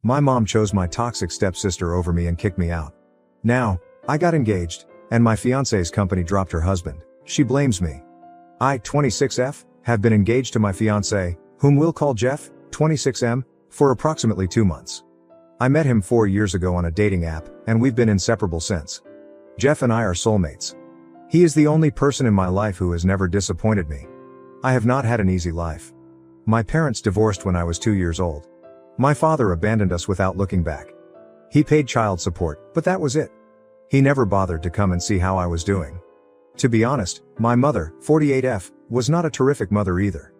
My mom chose my toxic stepsister over me and kicked me out. Now, I got engaged, and my fiance's company dropped her husband. She blames me. I, 26F, have been engaged to my fiance, whom we'll call Jeff, 26M, for approximately 2 months. I met him 4 years ago on a dating app, and we've been inseparable since. Jeff and I are soulmates. He is the only person in my life who has never disappointed me. I have not had an easy life. My parents divorced when I was 2 years old. My father abandoned us without looking back. He paid child support, but that was it. He never bothered to come and see how I was doing. To be honest, my mother, 48F, was not a terrific mother either.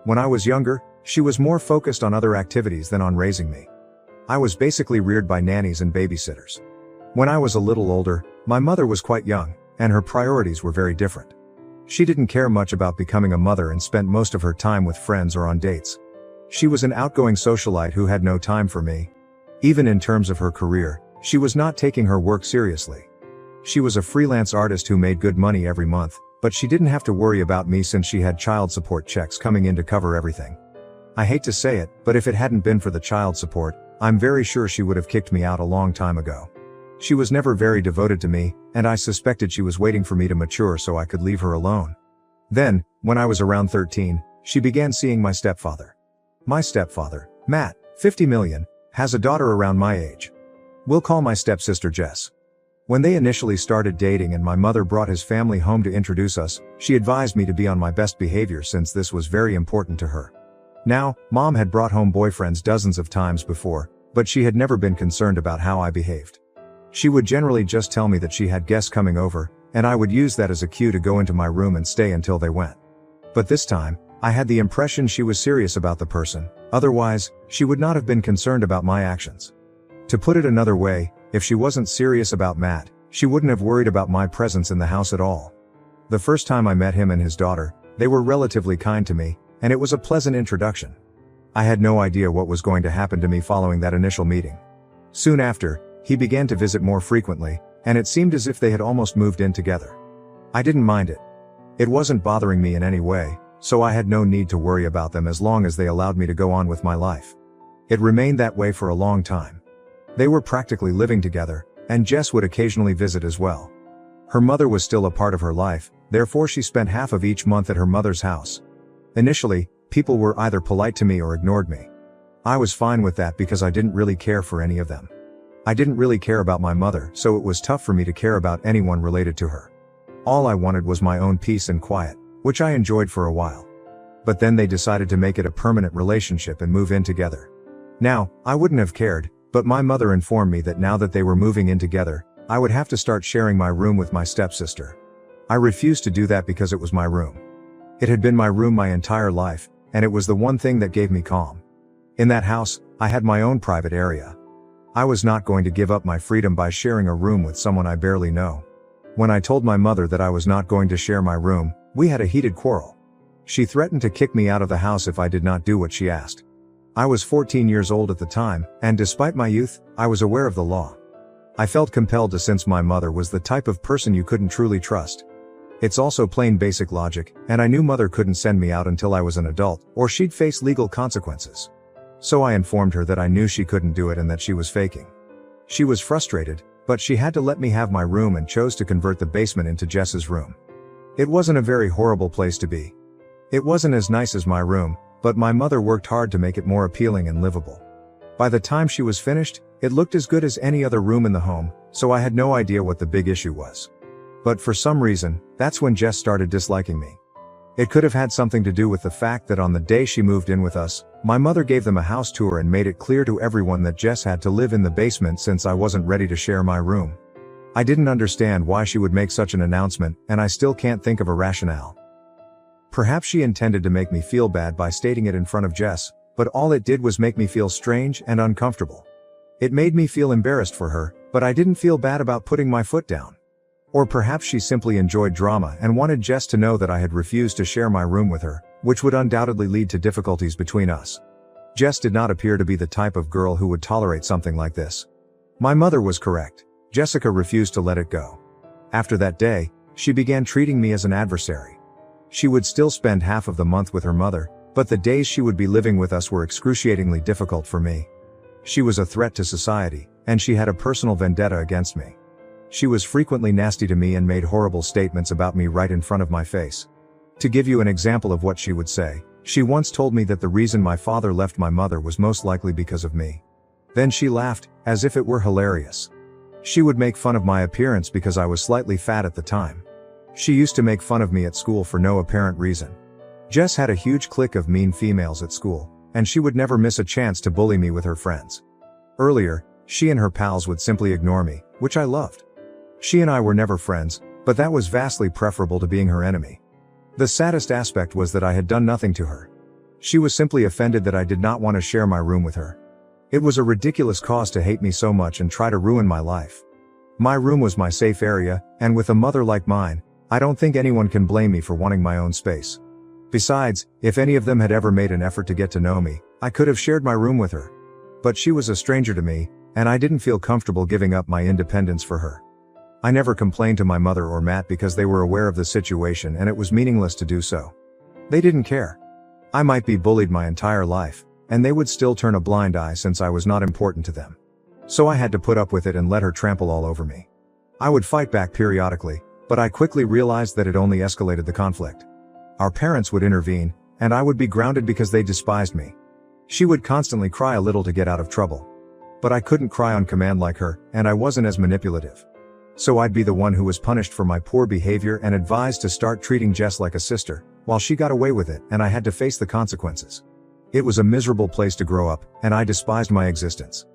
When I was younger, she was more focused on other activities than on raising me. I was basically reared by nannies and babysitters. When I was a little older, my mother was quite young, and her priorities were very different. She didn't care much about becoming a mother and spent most of her time with friends or on dates. She was an outgoing socialite who had no time for me. Even in terms of her career, she was not taking her work seriously. She was a freelance artist who made good money every month, but she didn't have to worry about me since she had child support checks coming in to cover everything. I hate to say it, but if it hadn't been for the child support, I'm very sure she would have kicked me out a long time ago. She was never very devoted to me, and I suspected she was waiting for me to mature so I could leave her alone. Then, when I was around 13, she began seeing my stepfather. My stepfather, Matt, 50 million, has a daughter around my age. We'll call my stepsister Jess. When they initially started dating and my mother brought his family home to introduce us, she advised me to be on my best behavior since this was very important to her. Now, Mom had brought home boyfriends dozens of times before, but she had never been concerned about how I behaved. She would generally just tell me that she had guests coming over, and I would use that as a cue to go into my room and stay until they went. But this time, I had the impression she was serious about the person, otherwise, she would not have been concerned about my actions. To put it another way, if she wasn't serious about Matt, she wouldn't have worried about my presence in the house at all. The first time I met him and his daughter, they were relatively kind to me, and it was a pleasant introduction. I had no idea what was going to happen to me following that initial meeting. Soon after, he began to visit more frequently, and it seemed as if they had almost moved in together. I didn't mind it. It wasn't bothering me in any way, so I had no need to worry about them as long as they allowed me to go on with my life. It remained that way for a long time. They were practically living together, and Jess would occasionally visit as well. Her mother was still a part of her life, therefore she spent half of each month at her mother's house. Initially, people were either polite to me or ignored me. I was fine with that because I didn't really care for any of them. I didn't really care about my mother, so it was tough for me to care about anyone related to her. All I wanted was my own peace and quiet, which I enjoyed for a while. But then they decided to make it a permanent relationship and move in together. Now, I wouldn't have cared, but my mother informed me that now that they were moving in together, I would have to start sharing my room with my stepsister. I refused to do that because it was my room. It had been my room my entire life, and it was the one thing that gave me calm. In that house, I had my own private area. I was not going to give up my freedom by sharing a room with someone I barely know. When I told my mother that I was not going to share my room, we had a heated quarrel. She threatened to kick me out of the house if I did not do what she asked. I was 14 years old at the time, and despite my youth, I was aware of the law. I felt compelled to since my mother was the type of person you couldn't truly trust. It's also plain basic logic, and I knew mother couldn't send me out until I was an adult, or she'd face legal consequences. So I informed her that I knew she couldn't do it and that she was faking. She was frustrated, but she had to let me have my room and chose to convert the basement into Jess's room. It wasn't a very horrible place to be. It wasn't as nice as my room, but my mother worked hard to make it more appealing and livable. By the time she was finished, it looked as good as any other room in the home, so I had no idea what the big issue was. But for some reason, that's when Jess started disliking me. It could have had something to do with the fact that on the day she moved in with us, my mother gave them a house tour and made it clear to everyone that Jess had to live in the basement since I wasn't ready to share my room. I didn't understand why she would make such an announcement, and I still can't think of a rationale. Perhaps she intended to make me feel bad by stating it in front of Jess, but all it did was make me feel strange and uncomfortable. It made me feel embarrassed for her, but I didn't feel bad about putting my foot down. Or perhaps she simply enjoyed drama and wanted Jess to know that I had refused to share my room with her, which would undoubtedly lead to difficulties between us. Jess did not appear to be the type of girl who would tolerate something like this. My mother was correct. Jessica refused to let it go. After that day, she began treating me as an adversary. She would still spend half of the month with her mother, but the days she would be living with us were excruciatingly difficult for me. She was a threat to society, and she had a personal vendetta against me. She was frequently nasty to me and made horrible statements about me right in front of my face. To give you an example of what she would say, she once told me that the reason my father left my mother was most likely because of me. Then she laughed, as if it were hilarious. She would make fun of my appearance because I was slightly fat at the time. She used to make fun of me at school for no apparent reason. Jess had a huge clique of mean females at school, and she would never miss a chance to bully me with her friends. Earlier, she and her pals would simply ignore me, which I loved. She and I were never friends, but that was vastly preferable to being her enemy. The saddest aspect was that I had done nothing to her. She was simply offended that I did not want to share my room with her. It was a ridiculous cause to hate me so much and try to ruin my life. My room was my safe area, and with a mother like mine, I don't think anyone can blame me for wanting my own space. Besides, if any of them had ever made an effort to get to know me, I could have shared my room with her. But she was a stranger to me, and I didn't feel comfortable giving up my independence for her. I never complained to my mother or Matt because they were aware of the situation and it was meaningless to do so. They didn't care. I might be bullied my entire life, and they would still turn a blind eye since I was not important to them. So I had to put up with it and let her trample all over me. I would fight back periodically, but I quickly realized that it only escalated the conflict. Our parents would intervene, and I would be grounded because they despised me. She would constantly cry a little to get out of trouble. But I couldn't cry on command like her, and I wasn't as manipulative. So I'd be the one who was punished for my poor behavior and advised to start treating Jess like a sister, while she got away with it and I had to face the consequences. It was a miserable place to grow up, and I despised my existence.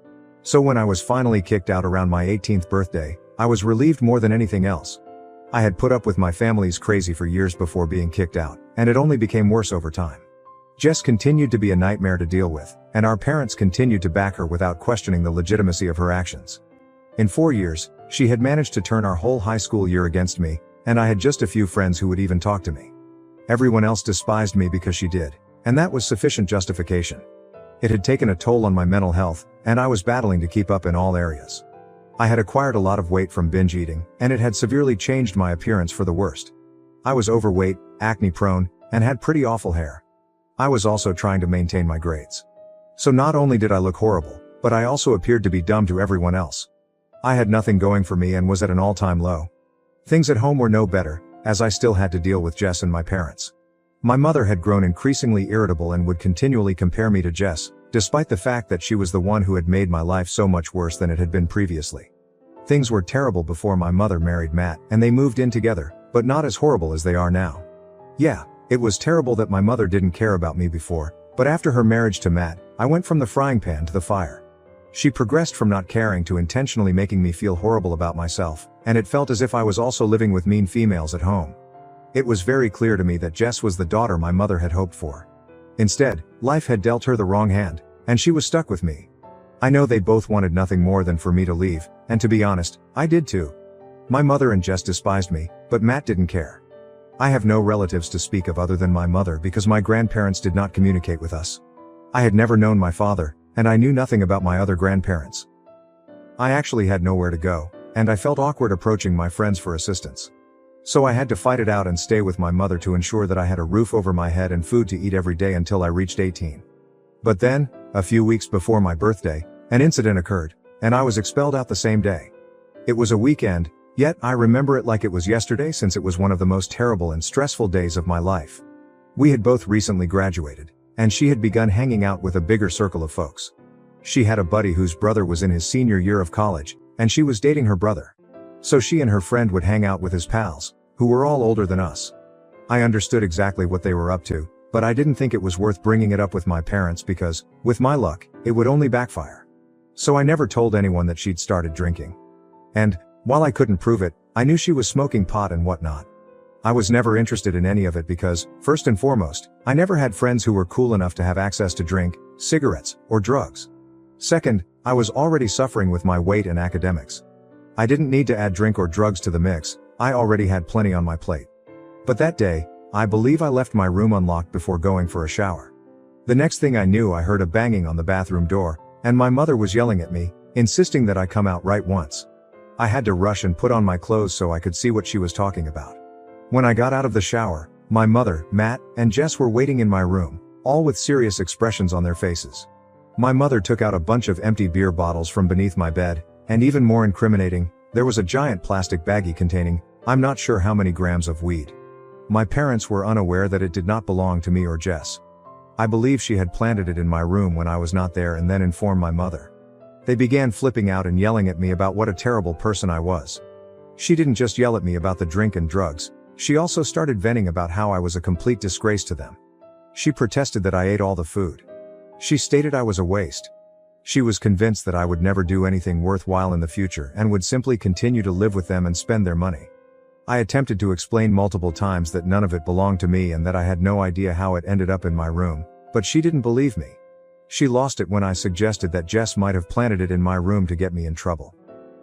So when I was finally kicked out around my 18th birthday, I was relieved more than anything else. I had put up with my family's crazy for years before being kicked out, and it only became worse over time. Jess continued to be a nightmare to deal with, and our parents continued to back her without questioning the legitimacy of her actions. In 4 years, she had managed to turn our whole high school year against me, and I had just a few friends who would even talk to me. Everyone else despised me because she did, and that was sufficient justification. It had taken a toll on my mental health, and I was battling to keep up in all areas. I had acquired a lot of weight from binge eating, and it had severely changed my appearance for the worst. I was overweight, acne-prone, and had pretty awful hair. I was also trying to maintain my grades. So not only did I look horrible, but I also appeared to be dumb to everyone else. I had nothing going for me and was at an all-time low. Things at home were no better, as I still had to deal with Jess and my parents. My mother had grown increasingly irritable and would continually compare me to Jess, despite the fact that she was the one who had made my life so much worse than it had been previously. Things were terrible before my mother married Matt and they moved in together, but not as horrible as they are now. Yeah, it was terrible that my mother didn't care about me before, but after her marriage to Matt, I went from the frying pan to the fire. She progressed from not caring to intentionally making me feel horrible about myself, and it felt as if I was also living with mean females at home. It was very clear to me that Jess was the daughter my mother had hoped for. Instead, life had dealt her the wrong hand, and she was stuck with me. I know they both wanted nothing more than for me to leave, and to be honest, I did too. My mother and Jess despised me, but Matt didn't care. I have no relatives to speak of other than my mother because my grandparents did not communicate with us. I had never known my father, and I knew nothing about my other grandparents. I actually had nowhere to go, and I felt awkward approaching my friends for assistance. So I had to fight it out and stay with my mother to ensure that I had a roof over my head and food to eat every day until I reached 18. But then, a few weeks before my birthday, an incident occurred, and I was expelled out the same day. It was a weekend, yet I remember it like it was yesterday since it was one of the most terrible and stressful days of my life. We had both recently graduated, and she had begun hanging out with a bigger circle of folks. She had a buddy whose brother was in his senior year of college, and she was dating her brother. So she and her friend would hang out with his pals, who were all older than us. I understood exactly what they were up to, but I didn't think it was worth bringing it up with my parents because, with my luck, it would only backfire. So I never told anyone that she'd started drinking. And, while I couldn't prove it, I knew she was smoking pot and whatnot. I was never interested in any of it because, first and foremost, I never had friends who were cool enough to have access to drink, cigarettes, or drugs. Second, I was already suffering with my weight and academics. I didn't need to add drink or drugs to the mix, I already had plenty on my plate. But that day, I believe I left my room unlocked before going for a shower. The next thing I knew I heard a banging on the bathroom door, and my mother was yelling at me, insisting that I come out right once. I had to rush and put on my clothes so I could see what she was talking about. When I got out of the shower, my mother, Matt, and Jess were waiting in my room, all with serious expressions on their faces. My mother took out a bunch of empty beer bottles from beneath my bed, and even more incriminating, there was a giant plastic baggie containing, I'm not sure how many grams of weed. My parents were unaware that it did not belong to me or Jess. I believe she had planted it in my room when I was not there and then informed my mother. They began flipping out and yelling at me about what a terrible person I was. She didn't just yell at me about the drink and drugs, she also started venting about how I was a complete disgrace to them. She protested that I ate all the food. She stated I was a waste. She was convinced that I would never do anything worthwhile in the future and would simply continue to live with them and spend their money. I attempted to explain multiple times that none of it belonged to me and that I had no idea how it ended up in my room, but she didn't believe me. She lost it when I suggested that Jess might have planted it in my room to get me in trouble.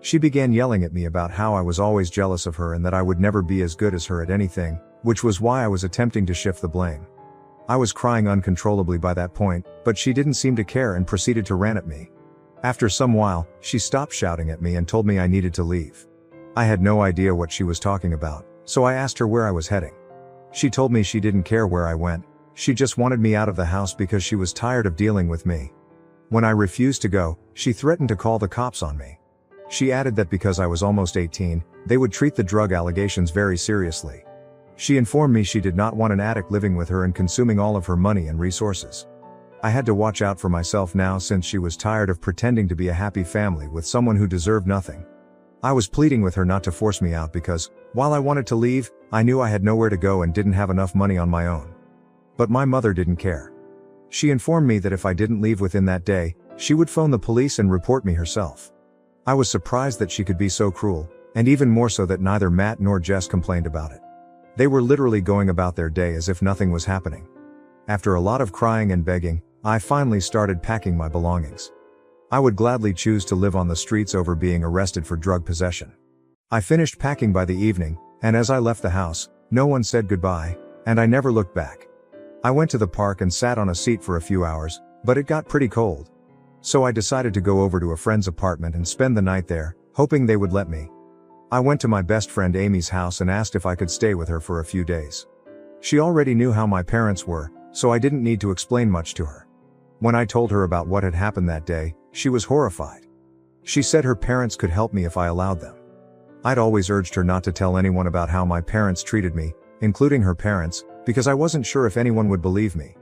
She began yelling at me about how I was always jealous of her and that I would never be as good as her at anything, which was why I was attempting to shift the blame. I was crying uncontrollably by that point, but she didn't seem to care and proceeded to rant at me. After some while, she stopped shouting at me and told me I needed to leave. I had no idea what she was talking about, so I asked her where I was heading. She told me she didn't care where I went, she just wanted me out of the house because she was tired of dealing with me. When I refused to go, she threatened to call the cops on me. She added that because I was almost 18, they would treat the drug allegations very seriously. She informed me she did not want an addict living with her and consuming all of her money and resources. I had to watch out for myself now since she was tired of pretending to be a happy family with someone who deserved nothing. I was pleading with her not to force me out because, while I wanted to leave, I knew I had nowhere to go and didn't have enough money on my own. But my mother didn't care. She informed me that if I didn't leave within that day, she would phone the police and report me herself. I was surprised that she could be so cruel, and even more so that neither Matt nor Jess complained about it. They were literally going about their day as if nothing was happening. After a lot of crying and begging, I finally started packing my belongings. I would gladly choose to live on the streets over being arrested for drug possession. I finished packing by the evening, and as I left the house, no one said goodbye, and I never looked back. I went to the park and sat on a seat for a few hours, but it got pretty cold. So I decided to go over to a friend's apartment and spend the night there, hoping they would let me. I went to my best friend Amy's house and asked if I could stay with her for a few days. She already knew how my parents were, so I didn't need to explain much to her. When I told her about what had happened that day, she was horrified. She said her parents could help me if I allowed them. I'd always urged her not to tell anyone about how my parents treated me, including her parents, because I wasn't sure if anyone would believe me.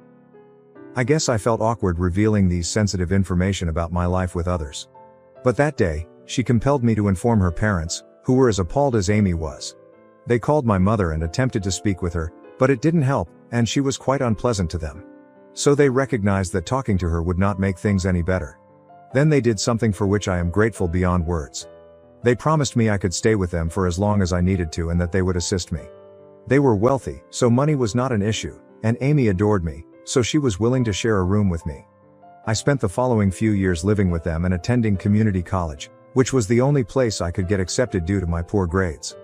I guess I felt awkward revealing these sensitive information about my life with others. But that day, she compelled me to inform her parents, who were as appalled as Amy was. They called my mother and attempted to speak with her, but it didn't help, and she was quite unpleasant to them. So they recognized that talking to her would not make things any better. Then they did something for which I am grateful beyond words. They promised me I could stay with them for as long as I needed to and that they would assist me. They were wealthy, so money was not an issue, and Amy adored me, so she was willing to share a room with me. I spent the following few years living with them and attending community college, which was the only place I could get accepted due to my poor grades.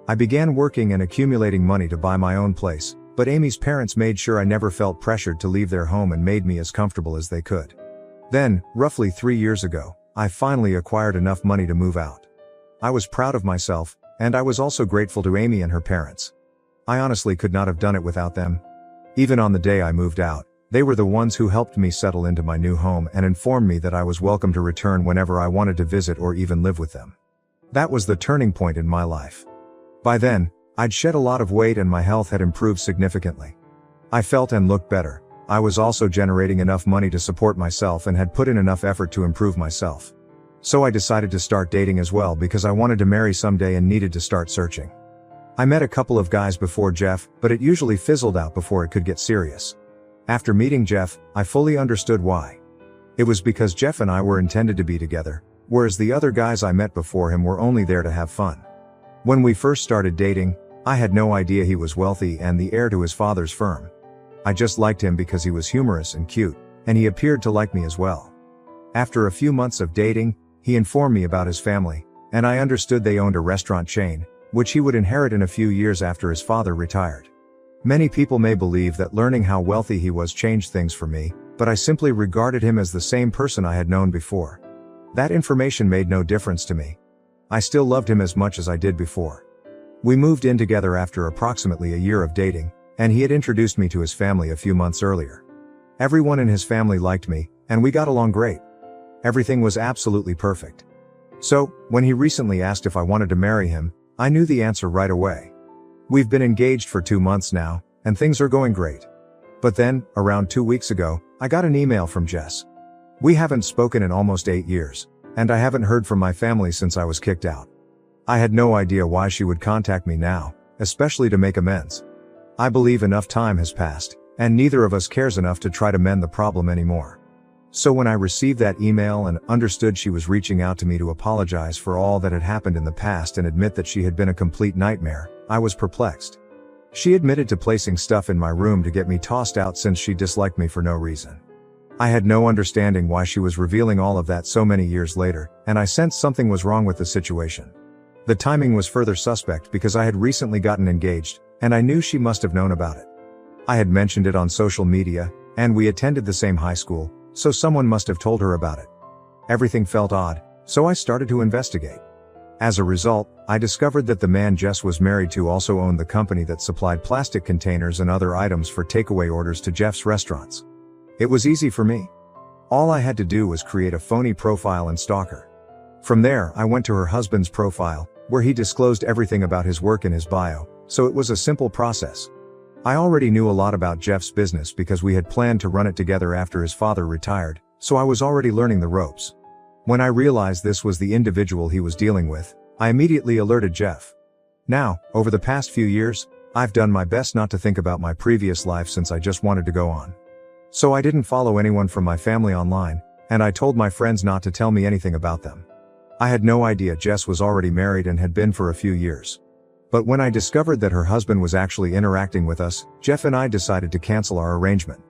I began working and accumulating money to buy my own place, but Amy's parents made sure I never felt pressured to leave their home and made me as comfortable as they could. Then, roughly 3 years ago, I finally acquired enough money to move out. I was proud of myself, and I was also grateful to Amy and her parents. I honestly could not have done it without them. Even on the day I moved out, they were the ones who helped me settle into my new home and informed me that I was welcome to return whenever I wanted to visit or even live with them. That was the turning point in my life. By then, I'd shed a lot of weight and my health had improved significantly. I felt and looked better. I was also generating enough money to support myself and had put in enough effort to improve myself. So I decided to start dating as well because I wanted to marry someday and needed to start searching. I met a couple of guys before Jeff, but it usually fizzled out before it could get serious. After meeting Jeff, I fully understood why. It was because Jeff and I were intended to be together, whereas the other guys I met before him were only there to have fun. When we first started dating, I had no idea he was wealthy and the heir to his father's firm. I just liked him because he was humorous and cute, and he appeared to like me as well. After a few months of dating, he informed me about his family, and I understood they owned a restaurant chain, which he would inherit in a few years after his father retired. Many people may believe that learning how wealthy he was changed things for me, but I simply regarded him as the same person I had known before. That information made no difference to me. I still loved him as much as I did before. We moved in together after approximately a year of dating, and he had introduced me to his family a few months earlier. Everyone in his family liked me, and we got along great. Everything was absolutely perfect. So, when he recently asked if I wanted to marry him, I knew the answer right away. We've been engaged for 2 months now, and things are going great. But then, around 2 weeks ago, I got an email from Jess. We haven't spoken in almost 8 years, and I haven't heard from my family since I was kicked out. I had no idea why she would contact me now, especially to make amends. I believe enough time has passed, and neither of us cares enough to try to mend the problem anymore. So when I received that email and understood she was reaching out to me to apologize for all that had happened in the past and admit that she had been a complete nightmare, I was perplexed. She admitted to placing stuff in my room to get me tossed out since she disliked me for no reason. I had no understanding why she was revealing all of that so many years later, and I sensed something was wrong with the situation. The timing was further suspect because I had recently gotten engaged, and I knew she must have known about it. I had mentioned it on social media, and we attended the same high school, so someone must have told her about it. Everything felt odd, so I started to investigate. As a result, I discovered that the man Jess was married to also owned the company that supplied plastic containers and other items for takeaway orders to Jeff's restaurants. It was easy for me. All I had to do was create a phony profile and stalk her. From there, I went to her husband's profile, where he disclosed everything about his work in his bio, so it was a simple process. I already knew a lot about Jeff's business because we had planned to run it together after his father retired, so I was already learning the ropes. When I realized this was the individual he was dealing with, I immediately alerted Jeff. Now, over the past few years, I've done my best not to think about my previous life since I just wanted to go on. So I didn't follow anyone from my family online, and I told my friends not to tell me anything about them. I had no idea Jess was already married and had been for a few years. But when I discovered that her husband was actually interacting with us, Jeff and I decided to cancel our arrangement.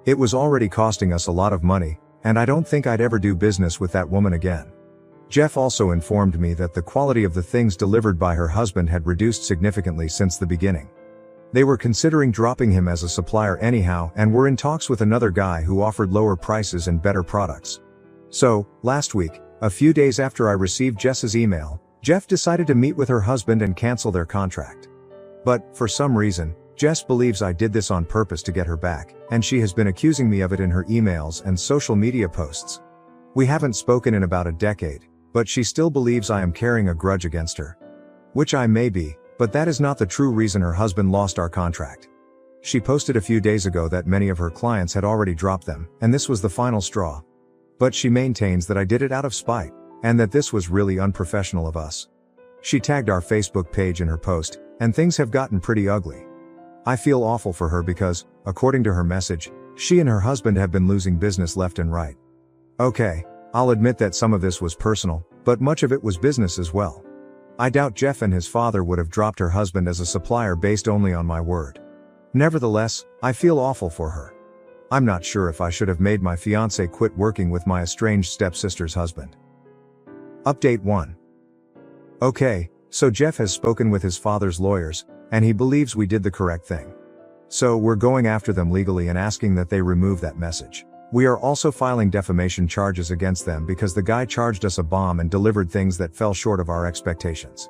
It was already costing us a lot of money, and I don't think I'd ever do business with that woman again. Jeff also informed me that the quality of the things delivered by her husband had reduced significantly since the beginning. They were considering dropping him as a supplier anyhow and were in talks with another guy who offered lower prices and better products. So, last week, a few days after I received Jess's email, Jeff decided to meet with her husband and cancel their contract. But, for some reason, Jess believes I did this on purpose to get her back, and she has been accusing me of it in her emails and social media posts. We haven't spoken in about a decade, but she still believes I am carrying a grudge against her. Which I may be, but that is not the true reason her husband lost our contract. She posted a few days ago that many of her clients had already dropped them, and this was the final straw. But she maintains that I did it out of spite, and that this was really unprofessional of us. She tagged our Facebook page in her post, and things have gotten pretty ugly. I feel awful for her because, according to her message, she and her husband have been losing business left and right. Okay, I'll admit that some of this was personal, but much of it was business as well. I doubt Jeff and his father would have dropped her husband as a supplier based only on my word. Nevertheless, I feel awful for her. I'm not sure if I should have made my fiancé quit working with my estranged stepsister's husband. Update 1. Okay, so Jeff has spoken with his father's lawyers, and he believes we did the correct thing. So we're going after them legally and asking that they remove that message. We are also filing defamation charges against them because the guy charged us a bomb and delivered things that fell short of our expectations.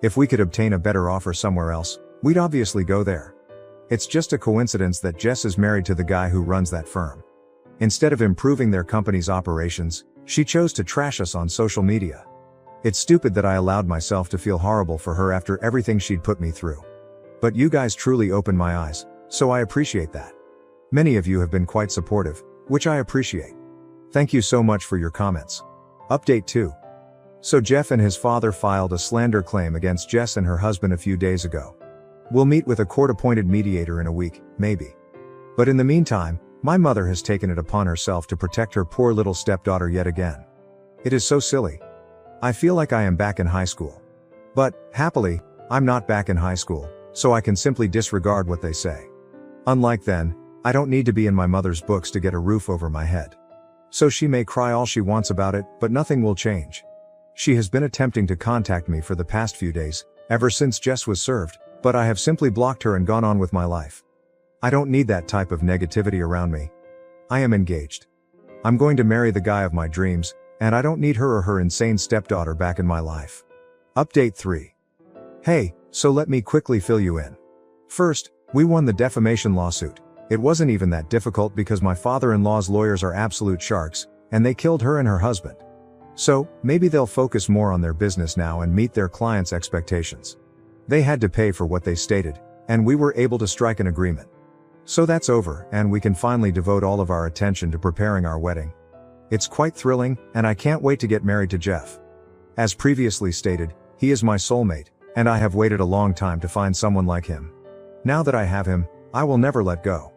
If we could obtain a better offer somewhere else, we'd obviously go there. It's just a coincidence that Jess is married to the guy who runs that firm. Instead of improving their company's operations, she chose to trash us on social media. It's stupid that I allowed myself to feel horrible for her after everything she'd put me through. But you guys truly opened my eyes, so I appreciate that. Many of you have been quite supportive, which I appreciate. Thank you so much for your comments. Update 2. So Jeff and his father filed a slander claim against Jess and her husband a few days ago. We'll meet with a court-appointed mediator in a week, maybe. But in the meantime, my mother has taken it upon herself to protect her poor little stepdaughter yet again. It is so silly. I feel like I am back in high school. But, happily, I'm not back in high school, so I can simply disregard what they say. Unlike then, I don't need to be in my mother's books to get a roof over my head. So she may cry all she wants about it, but nothing will change. She has been attempting to contact me for the past few days, ever since Jess was served, but I have simply blocked her and gone on with my life. I don't need that type of negativity around me. I am engaged. I'm going to marry the guy of my dreams, and I don't need her or her insane stepdaughter back in my life. Update 3. Hey, so let me quickly fill you in. First, we won the defamation lawsuit. It wasn't even that difficult because my father-in-law's lawyers are absolute sharks, and they killed her and her husband. So, maybe they'll focus more on their business now and meet their clients' expectations. They had to pay for what they stated, and we were able to strike an agreement. So that's over, and we can finally devote all of our attention to preparing our wedding. It's quite thrilling, and I can't wait to get married to Jeff. As previously stated, he is my soulmate, and I have waited a long time to find someone like him. Now that I have him, I will never let go.